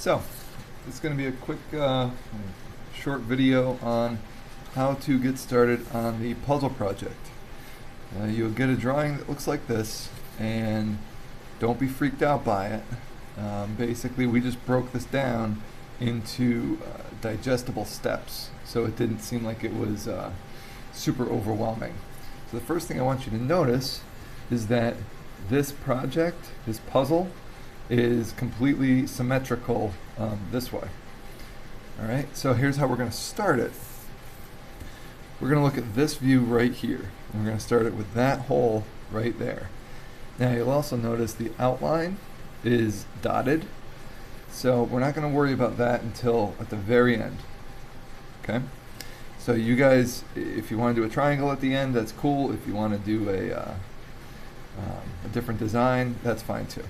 So, it's going to be a quick, short video on how to get started on the puzzle project. You'll get a drawing that looks like this, and don't be freaked out by it. Basically, we just broke this down into digestible steps, so it didn't seem like it was super overwhelming. So the first thing I want you to notice is that this project, this puzzle, is completely symmetrical this way. Alright, so here's how we're going to start it. We're going to look at this view right here. And we're going to start it with that hole right there. Now you'll also notice the outline is dotted, so we're not going to worry about that until at the very end. Okay? So you guys, if you want to do a triangle at the end, that's cool. If you want to do a different design, that's fine too.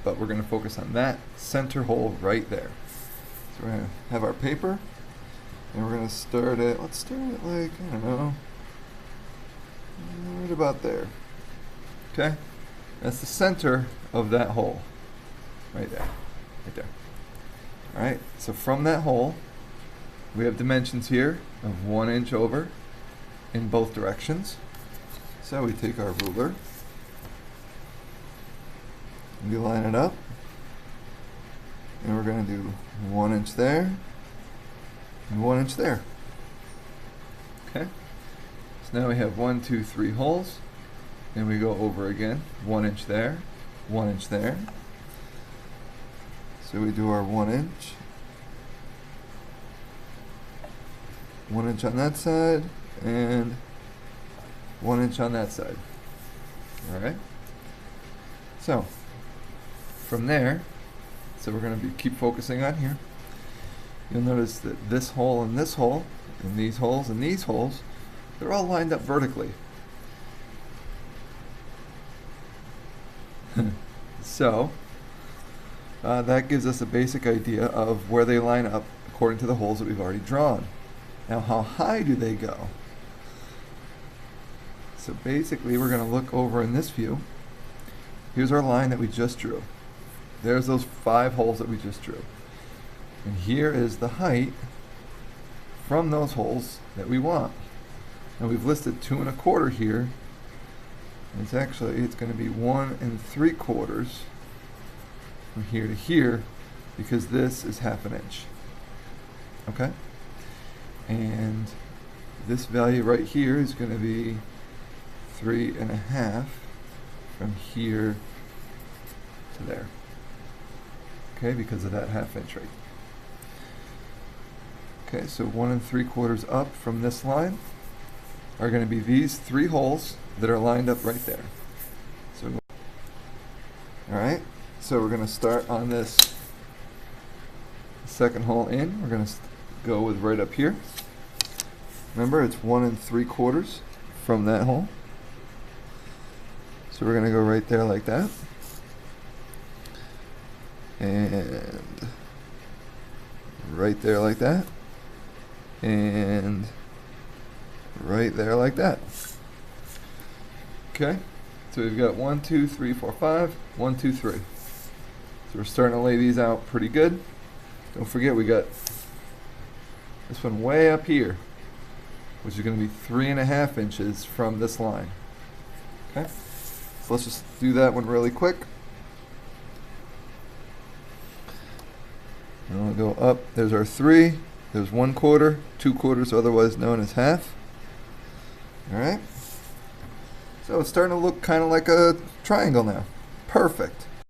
But we're going to focus on that center hole right there. So we're going to have our paper, and we're going to start it, let's start it like, I don't know, right about there. Okay? That's the center of that hole. Right there. Right there. Alright, so from that hole, we have dimensions here of 1 inch over in both directions. So we take our ruler, we line it up, and we're going to do 1 inch there and 1 inch there. Okay, so now we have 1, 2, 3 holes, and we go over again, 1 inch there, 1 inch there. So we do our 1 inch, 1 inch on that side, and 1 inch on that side. Alright, so from there, so we're going to keep focusing on here. You'll notice that this hole and this hole, and these holes and these holes, they're all lined up vertically. So, that gives us a basic idea of where they line up according to the holes that we've already drawn. Now, how high do they go? So basically, we're going to look over in this view. Here's our line that we just drew. There's those 5 holes that we just drew. And here is the height from those holes that we want. Now we've listed 2 1/4 here. It's going to be 1 3/4 from here to here, because this is 1/2 inch. Okay? And this value right here is going to be 3 1/2 from here to there. Okay, because of that 1/2 inch rate. Okay, so 1 3/4 up from this line are going to be these 3 holes that are lined up right there. So, alright, so we're going to start on this second hole in. We're going to go with right up here. Remember, it's 1 3/4 from that hole. So we're going to go right there like that. And right there like that. And right there like that. Okay, so we've got 1 2 3 4 5, 1 2 3. So we're starting to lay these out pretty good. Don't forget, we got this one way up here, which is going to be 3 1/2 inches from this line. Okay, so let's just do that one really quick. And we'll go up. There's our 3. There's 1/4, 2/4, otherwise known as 1/2. Alright. So it's starting to look kind of like a triangle now. Perfect.